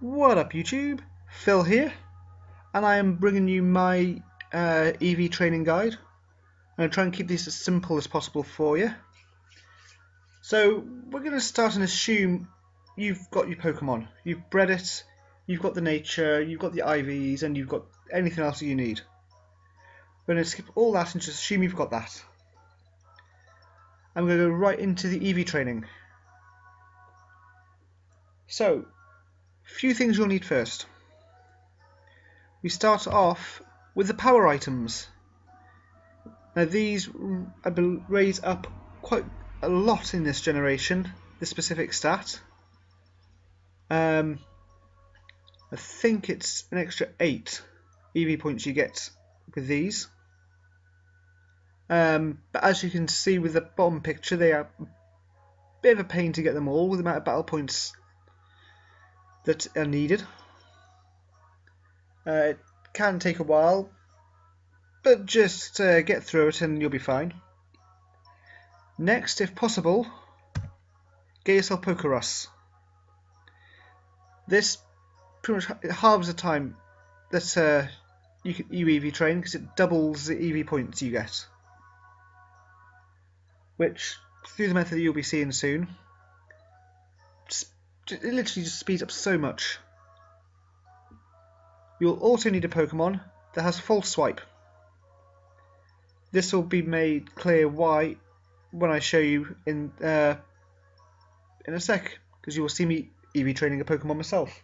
What up YouTube? Phil here, and I am bringing you my EV training guide. I'm going to try and keep this as simple as possible for you. So we're going to start and assume you've got your Pokemon. You've bred it, you've got the nature, you've got the IVs, and you've got anything else that you need. We're going to skip all that and just assume you've got that. I'm going to go right into the EV training. So, a few things you'll need first. We start off with the power items. Now these raise up quite a lot in this generation, this specific stat. I think it's an extra 8 EV points you get with these. But as you can see with the bottom picture, they are a bit of a pain to get them all with the amount of battle points that are needed. It can take a while, but just get through it and you'll be fine. Next, if possible, get yourself Pokerus. This pretty much halves the time that you EV train, because it doubles the EV points you get, which through the method that you'll be seeing soon, it literally just speeds up so much. You'll also need a Pokemon that has False Swipe. This will be made clear why when I show you in a sec, because you will see me EV training a Pokemon myself.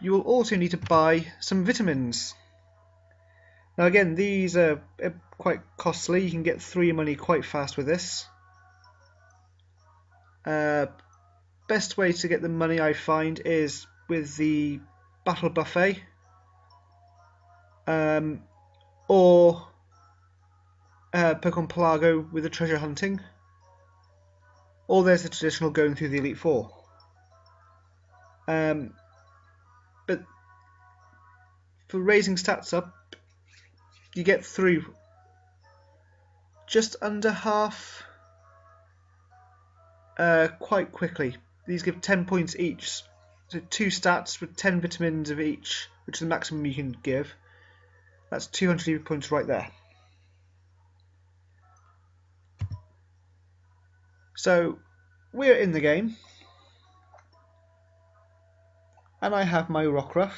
You will also need to buy some vitamins. Now again, these are quite costly. You can get through your money quite fast with this. Best way to get the money I find is with the Battle Buffet, or Pokemon Pelago with the treasure hunting, or there's the traditional going through the Elite Four. But for raising stats up, you get through just under half quite quickly. These give 10 points each, so 2 stats with 10 vitamins of each, which is the maximum you can give. That's 200 points right there. So we're in the game, and I have my Rockruff.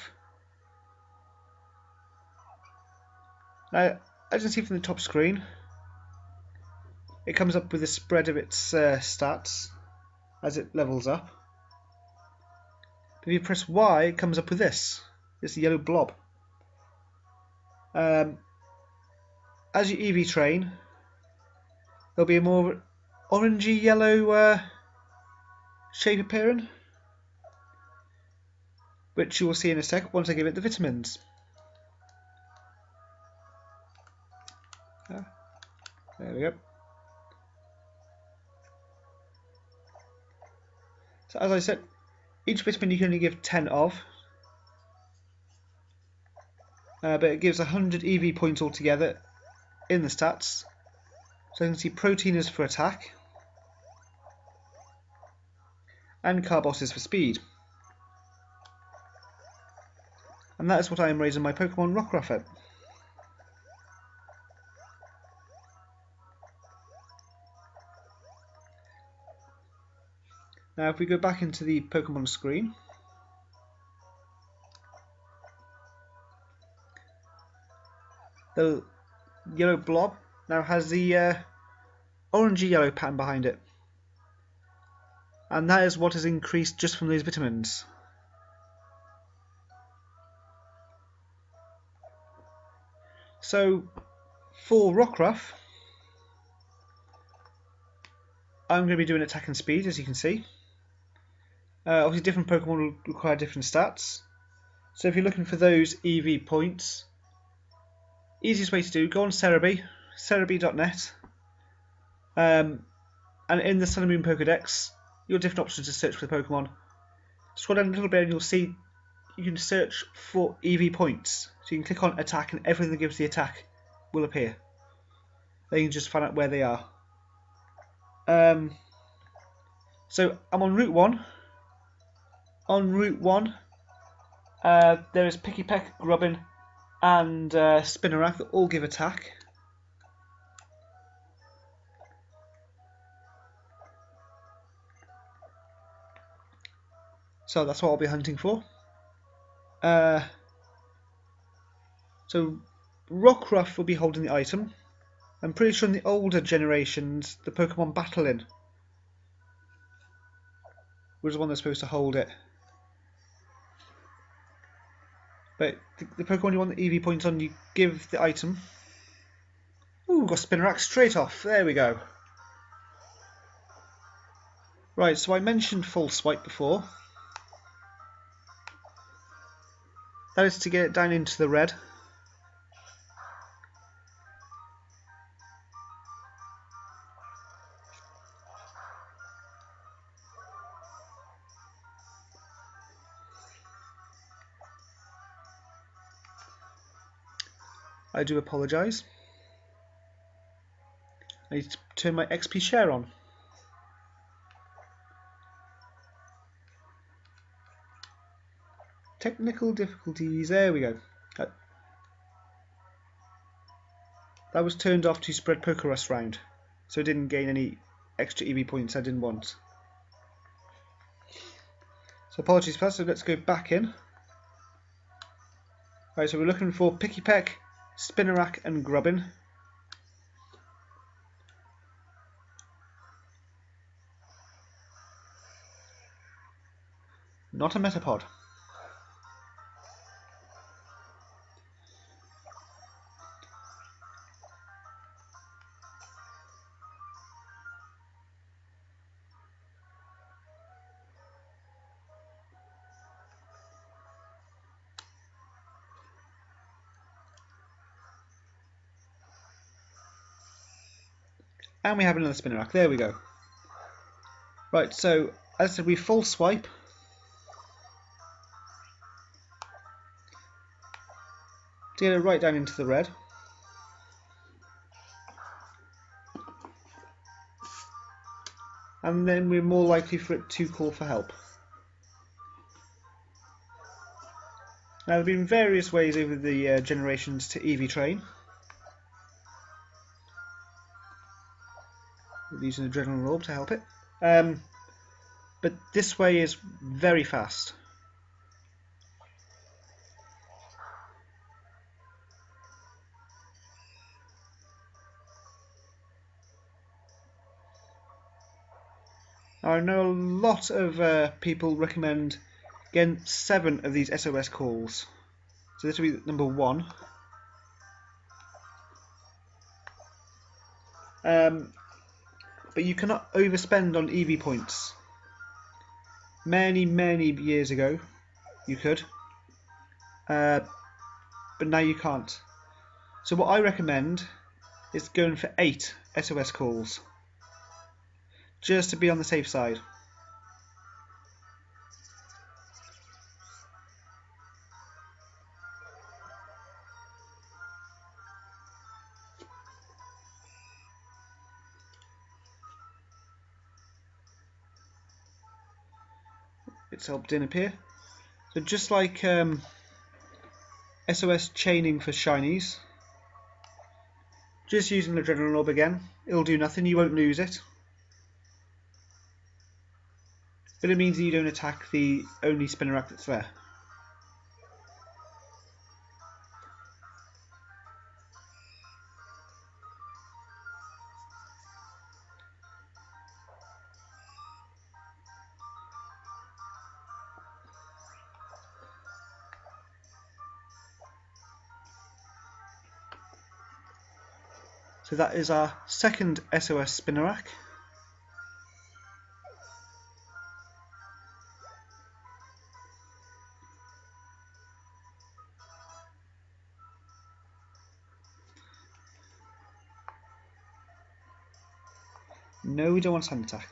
Now, as you can see from the top screen, it comes up with a spread of its stats as it levels up. If you press Y, it comes up with this yellow blob. As you EV train, there'll be a more orangey yellow shape appearing, which you will see in a sec once I give it the vitamins. There we go. So as I said, each vitamin you can only give 10 of, but it gives 100 EV points altogether in the stats. So you can see protein is for attack, and Carbos is for speed. And that is what I am raising my Pokemon Rockruff at. Now if we go back into the Pokemon screen, the yellow blob now has the orangey yellow pattern behind it, and that is what has increased just from those vitamins. So for Rockruff, I'm going to be doing attack and speed, as you can see. Obviously different Pokemon will require different stats, so if you're looking for those EV points, easiest way to do, go on Cerebi, cerebi.net, and in the Sun and Moon Pokedex, you've got different options to search for the Pokemon. Scroll down a little bit and you'll see you can search for EV points. So you can click on attack and everything that gives the attack will appear. Then you can just find out where they are. So I'm on Route 1. On Route 1, there is Pikipek, Grubbin and Spinarak that all give attack. So that's what I'll be hunting for. So Rockruff will be holding the item. I'm pretty sure in the older generations, the Pokemon Battling was the one that's supposed to hold it. But the Pokemon you want the EV points on, you give the item. Ooh, got Spinarak straight off. There we go. Right, so I mentioned Full Swipe before. That is to get it down into the red. I do apologise. I need to turn my XP share on. Technical difficulties, there we go. That was turned off to spread Pokerus round, so it didn't gain any extra EV points I didn't want. So apologies for that, so let's go back in. Right, so we're looking for Pikipek, Spinarak and Grubbin. Not a Metapod. And we have another Spinarak, there we go. Right, so as I said, we full swipe. To get it right down into the red. And then we're more likely for it to call for help. Now there have been various ways over the generations to EV train. We're using the Adrenaline Orb to help it. But this way is very fast. Now, I know a lot of people recommend getting 7 of these SOS calls. So this will be number 1. But you cannot overspend on EV points. Many years ago you could, but now you can't. So what I recommend is going for 8 SOS calls, just to be on the safe side. It's helped in appear. So just like SOS chaining for shinies, just using the Adrenaline Orb again, it'll do nothing, you won't lose it. But it means that you don't attack the only Spinarak that's there. So that is our second SOS Spinarak. No, we don't want Sand Attack.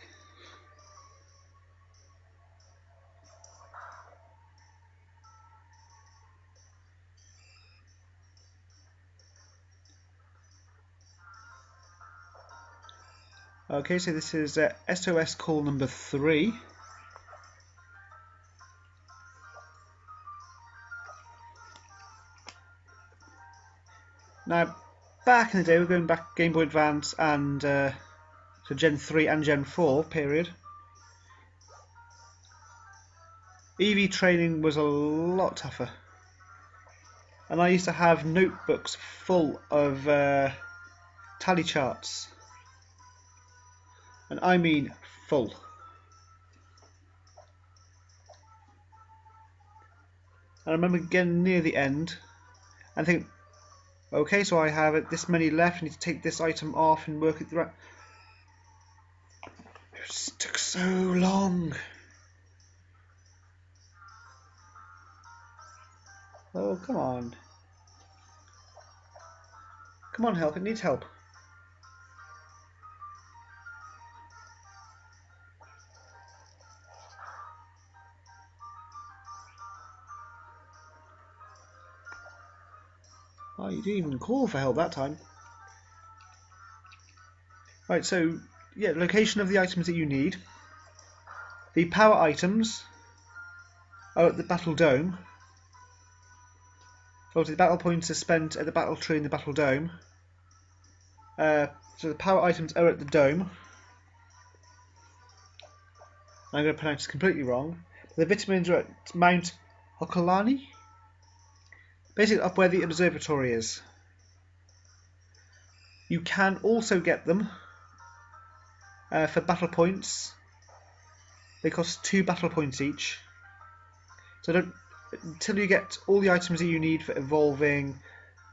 Okay, so this is SOS call number 3. Now, back in the day, we're going back Game Boy Advance and so Gen 3 and Gen 4 period. EV training was a lot tougher. And I used to have notebooks full of tally charts. And I mean full. And I remember getting near the end and think, okay, so I have this many left, I need to take this item off and work it right. It just took so long. Oh, come on. Come on, help, it needs help. Oh, you didn't even call for help that time. Right, so, yeah, location of the items that you need. The power items are at the Battle Dome. Obviously, the battle points are spent at the Battle Tree and the Battle Dome. So the power items are at the Dome. I'm going to pronounce this completely wrong. The vitamins are at Mount Hokulani. Basically up where the observatory is. You can also get them for battle points. They cost 2 battle points each. So until you get all the items that you need for evolving,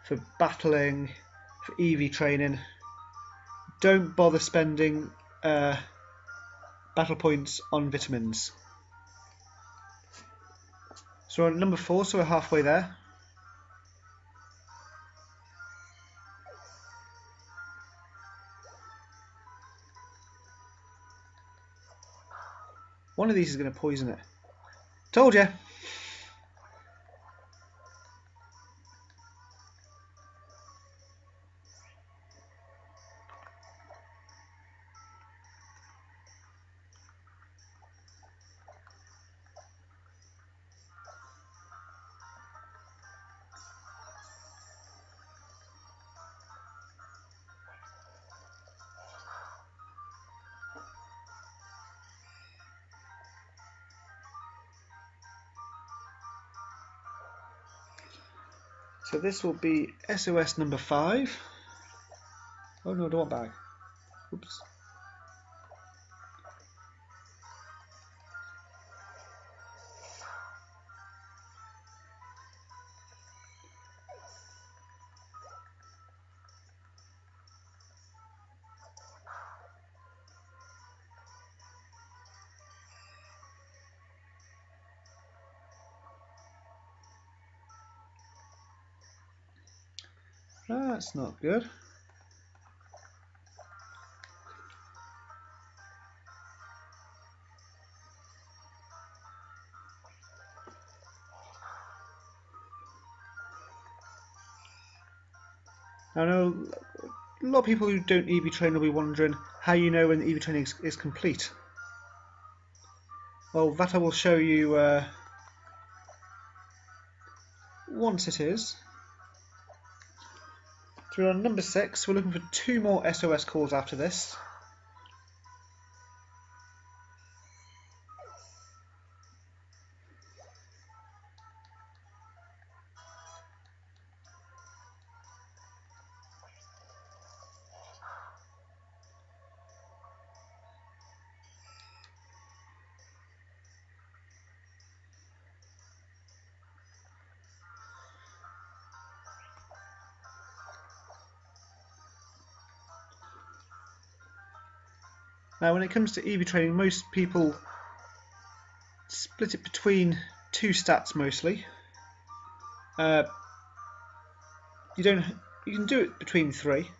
for battling, for EV training, don't bother spending battle points on vitamins. So we're on number 4, so we're halfway there. One of these is going to poison it. Told you. So this will be SOS number 5. Oh no, I don't want bag. Oops. That's not good. I know a lot of people who don't EV train will be wondering how you know when the EV training is complete. Well, that I will show you once it is. So we're on number 6, we're looking for 2 more SOS calls after this. Now when it comes to EV training, most people split it between 2 stats mostly. You can do it between 3.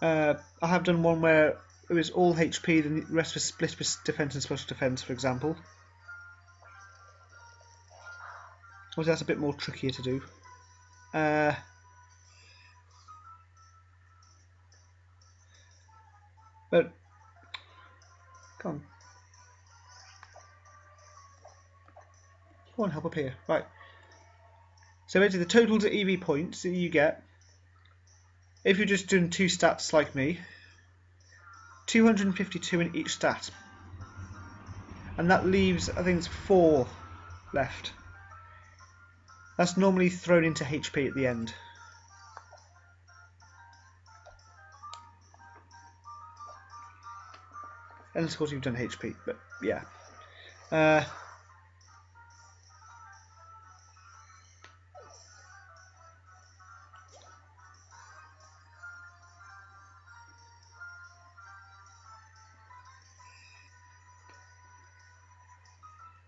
I have done one where it was all HP, then the rest was split with defense and special defense, for example. Obviously that's a bit more trickier to do. But come on, help up here. Right. So basically the total to EV points that you get, if you're just doing 2 stats like me, 252 in each stat. And that leaves, I think it's 4 left. That's normally thrown into HP at the end. And of course you've done HP, but yeah.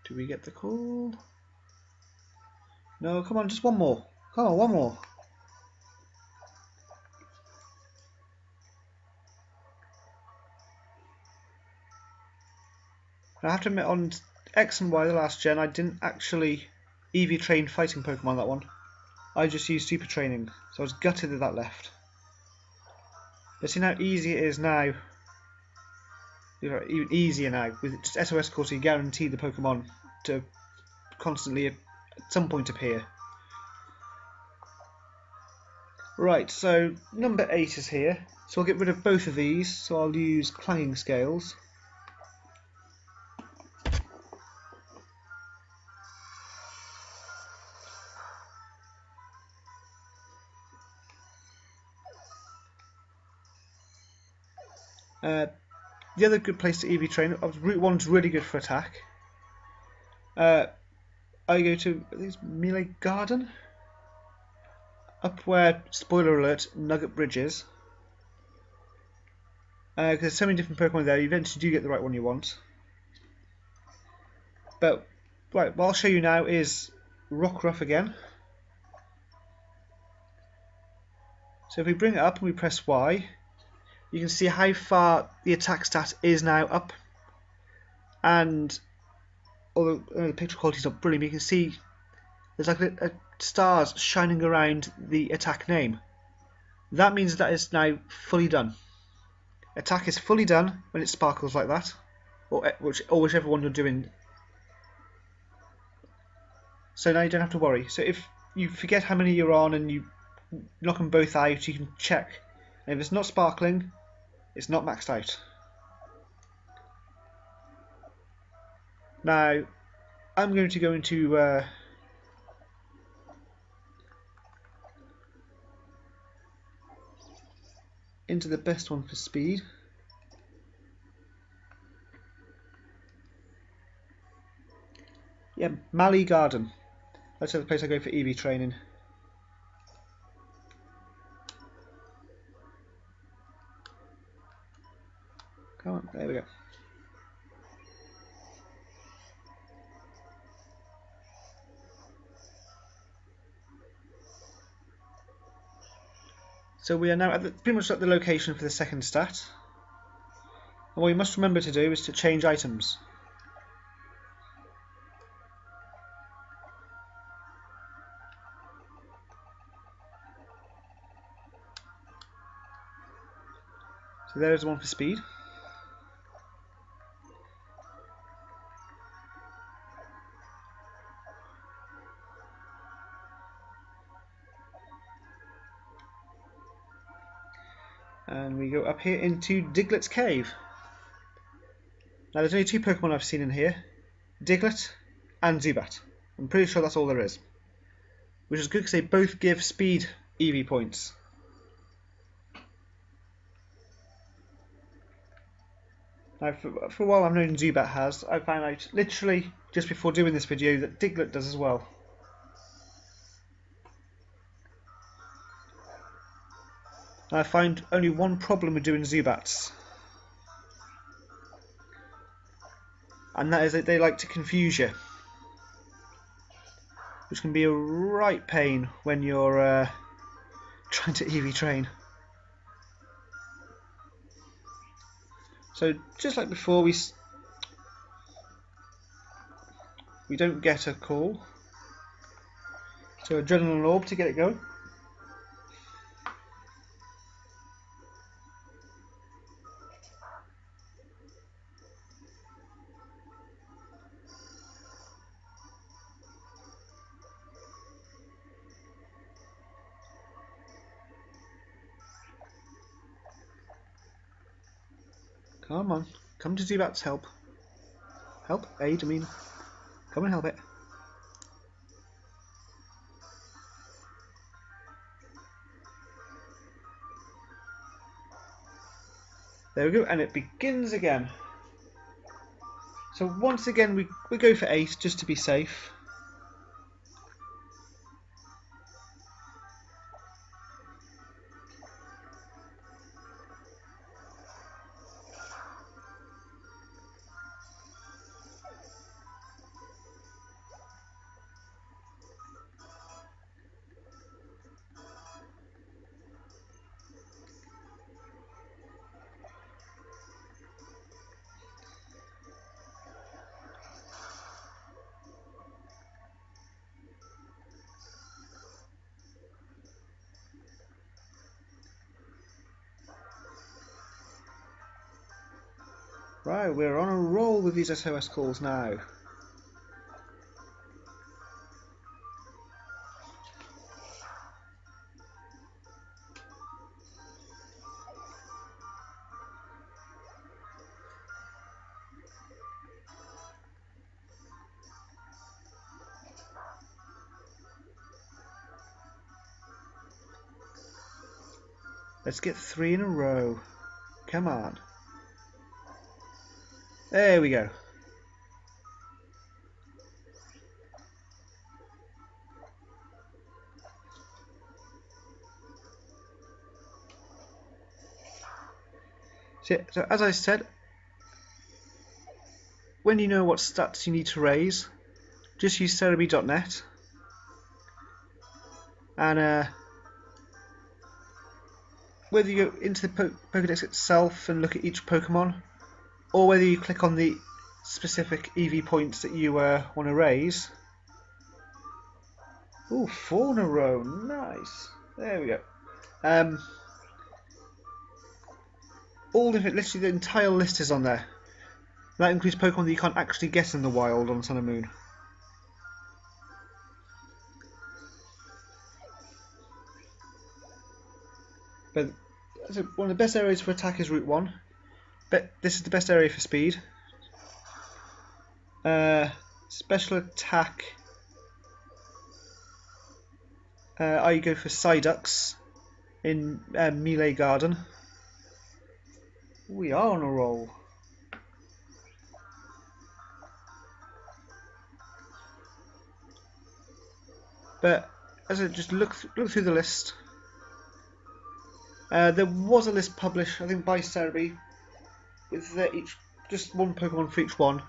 Do we get the call? No, come on, just one more. Come on, one more. I have to admit, on X and Y, the last gen, I didn't actually EV train fighting Pokemon that one. I just used super training, so I was gutted that that left. But see how easy it is now. Even easier now with just SOS Core, so you guarantee the Pokemon to constantly at some point appear. Right, so number 8 is here, so I'll get rid of both of these. So I'll use Clanging Scales. The other good place to EV train, Route 1's really good for attack. I go to Melee Garden, up where, spoiler alert, Nugget Bridge is. Because there's so many different Pokemon there, you eventually do get the right one you want. But, right, what I'll show you now is Rockruff again. So if we bring it up and we press Y, you can see how far the attack stat is now up. And although the picture quality is not brilliant, you can see there's like a stars shining around the attack name. That means that is now fully done. Attack is fully done when it sparkles like that, or whichever one you're doing. So now you don't have to worry. So if you forget how many you're on and you knock them both out, you can check. And if it's not sparkling, it's not maxed out. Now, I'm going to go into the best one for speed. Yeah, Melee Garden. That's the place I go for EV training. Come on, there we go. So we are now at pretty much at the location for the second stat. And what you must remember to do is to change items. So there is one for speed. And we go up here into Diglett's Cave. Now there's only 2 Pokemon I've seen in here, Diglett and Zubat. I'm pretty sure that's all there is. Which is good because they both give speed EV points. Now for a while I've known Zubat has, I found out literally just before doing this video that Diglett does as well. I find only one problem with doing Zubats, and that is that they like to confuse you, which can be a right pain when you're trying to EV train. So just like before, we don't get a call, so Adrenaline Orb to get it going. Come on. Come to Zubat's help. Help? Aid, I mean. Come and help it. There we go, and it begins again. So once again we go for 8 just to be safe. Right, we're on a roll with these SOS calls now. Let's get 3 in a row. Come on. There we go. So as I said, when you know what stats you need to raise, just use Cerebi.net and whether you go into the Pokedex itself and look at each Pokemon, or whether you click on the specific EV points that you want to raise. Ooh, 4 in a row, nice. There we go. All different, literally the entire list is on there. That includes Pokemon that you can't actually get in the wild on Sun and Moon. But one of the best areas for attack is Route 1. But this is the best area for speed. Special attack. I go for Psyducks in Melee Garden. We are on a roll. But as I just look through the list, there was a list published, I think, by Cerebi, with just one Pokemon for each one.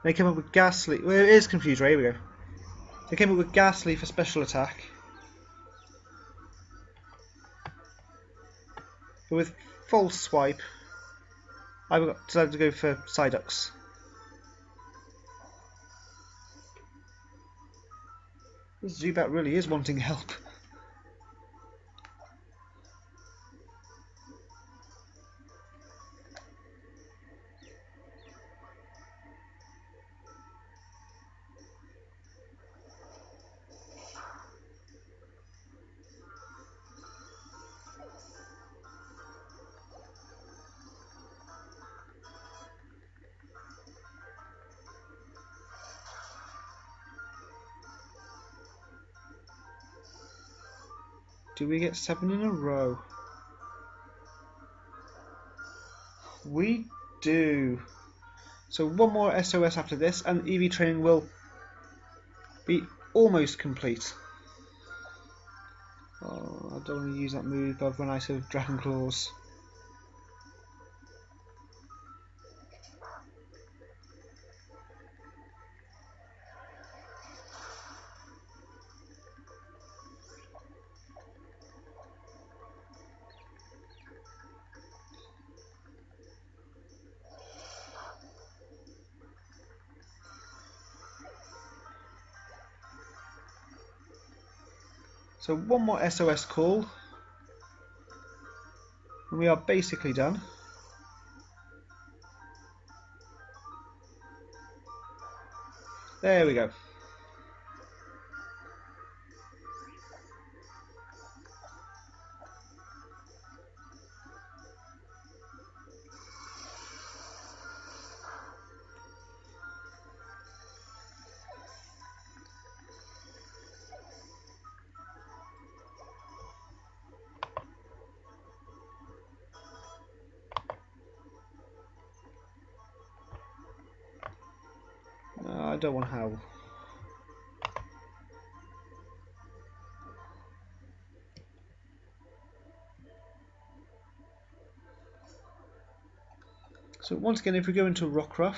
They came up with Ghastly. Well, it is confused, right? Here we go. They came up with Ghastly for special attack. But with False Swipe, I decided to go for Psyducks. Zubat really is wanting help. Do we get 7 in a row? We do. So one more SOS after this, and EV training will be almost complete. Oh, I don't want to use that move of when I serve Dragon Claws. So one more SOS call, and we are basically done. There we go. I don't want Howl. So once again, if we go into Rockruff,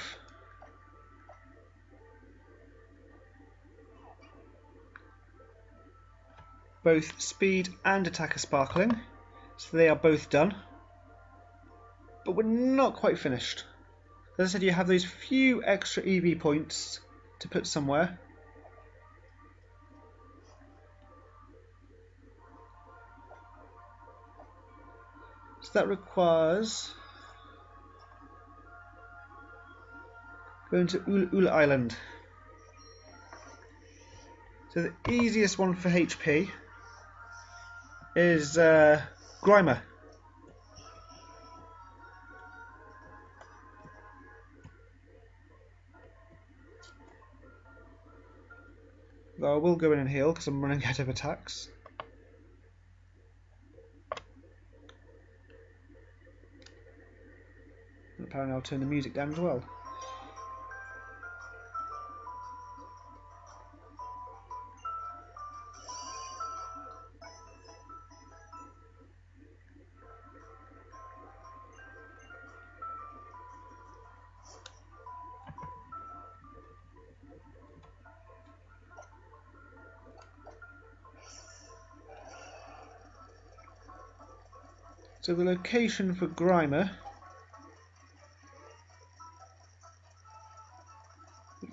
both speed and attack are sparkling, so they are both done. But we're not quite finished. As I said, you have those few extra EV points to put somewhere. So that requires going to Ula Island. So the easiest one for HP is Grimer. Though I will go in and heal because I'm running out of attacks. And apparently I'll turn the music down as well. So the location for Grimer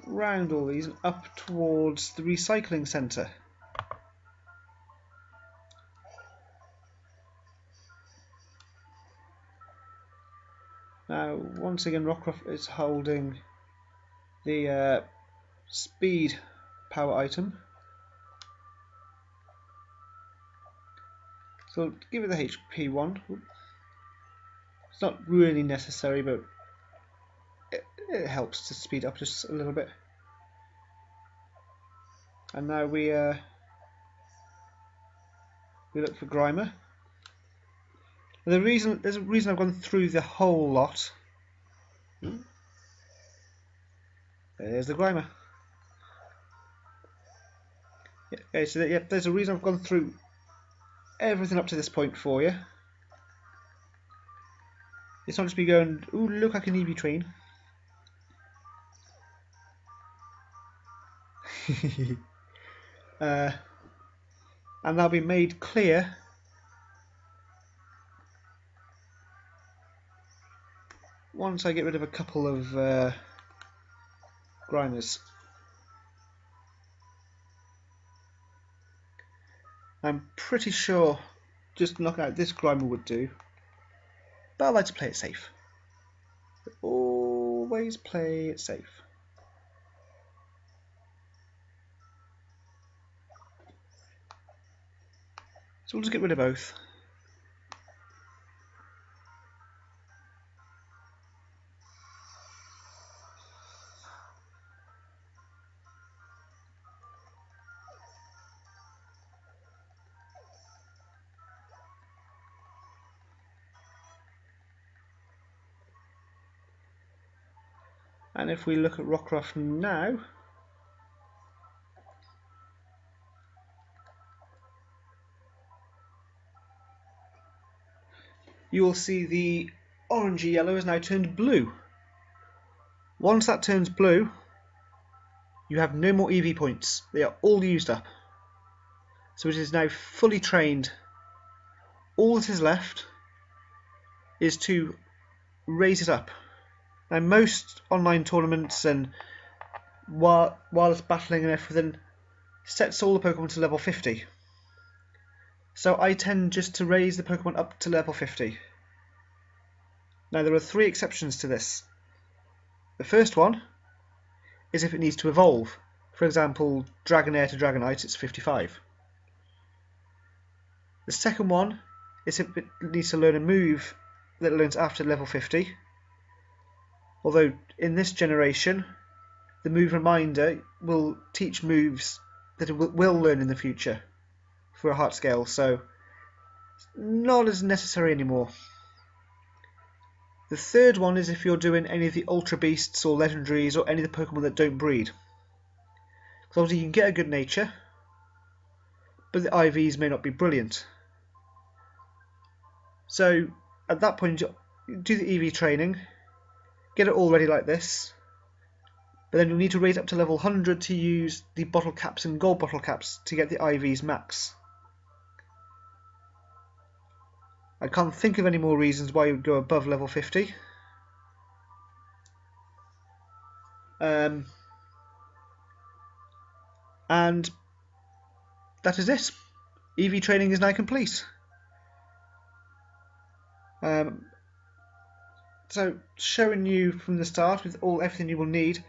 round all these and up towards the recycling centre. Now once again Rockruff is holding the speed power item. So give it the HP one. It's not really necessary, but it helps to speed up just a little bit. And now we look for Grimer. There's a reason I've gone through the whole lot. There's the Grimer. Okay, so there's a reason I've gone through everything up to this point for you. It's not just me going, ooh, look, I can EV train. And that'll be made clear once I get rid of a couple of Grimers. I'm pretty sure just knocking out this Grimer would do, but I like to play it safe. Always play it safe. So we'll just get rid of both. And if we look at Rockruff now, you will see the orangey yellow has now turned blue. Once that turns blue, you have no more EV points. They are all used up. So it is now fully trained. All that is left is to raise it up. Now most online tournaments and wireless battling and everything sets all the Pokemon to level 50. So I tend just to raise the Pokemon up to level 50. Now there are 3 exceptions to this. The first one is if it needs to evolve. For example, Dragonair to Dragonite, it's 55. The second one is if it needs to learn a move that it learns after level 50. Although in this generation, the move reminder will teach moves that it will learn in the future for a heart scale, so it's not as necessary anymore. The third one is if you're doing any of the Ultra Beasts or Legendaries or any of the Pokemon that don't breed. So obviously you can get a good nature, but the IVs may not be brilliant. So at that point, you do the EV training, get it all ready like this, but then you'll need to raise up to level 100 to use the bottle caps and gold bottle caps to get the IVs max. I can't think of any more reasons why you would go above level 50. And that is it. EV training is now complete. So showing you from the start with everything you will need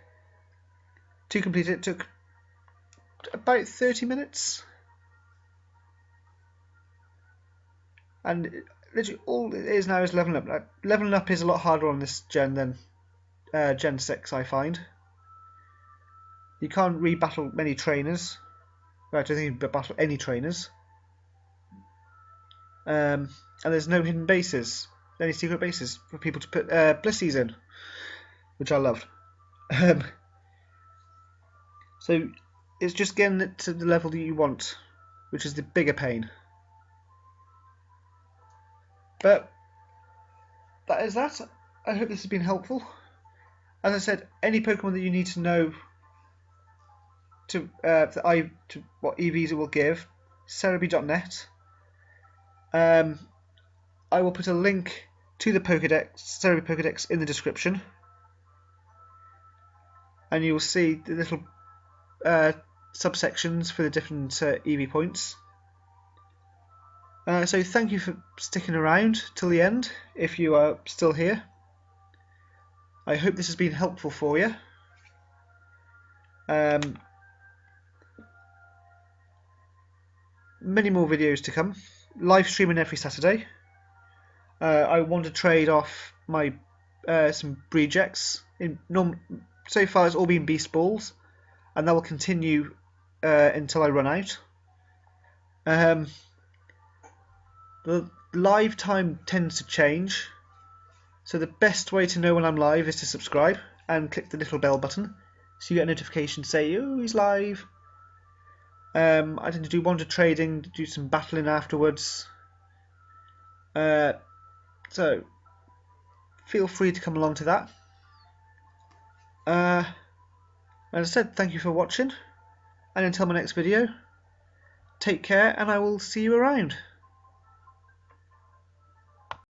to complete it took about 30 minutes. And literally all it is now is leveling up. Leveling up is a lot harder on this gen than Gen 6, I find. You can't re-battle many trainers. Well, I don't think you can battle any trainers. And there's no hidden bases, any secret bases for people to put Blissies in, which I loved. So it's just getting it to the level that you want, which is the bigger pain. But that is that. I hope this has been helpful. As I said, any Pokemon that you need to know to what EVs it will give, Serebii.net. I will put a link to the Pokedex, Serebii Pokedex, in the description, and you will see the little subsections for the different EV points. So thank you for sticking around till the end if you are still here. I hope this has been helpful for you. Many more videos to come. Live streaming every Saturday. I want to trade off my some Rejects. So far it's all been Beast Balls, and that will continue until I run out. The live time tends to change, so the best way to know when I'm live is to subscribe and click the little bell button so you get a notification say, oh, he's live. I tend to do Wander Trading, do some battling afterwards. So feel free to come along to that. As I said, thank you for watching, and until my next video, take care and I will see you around.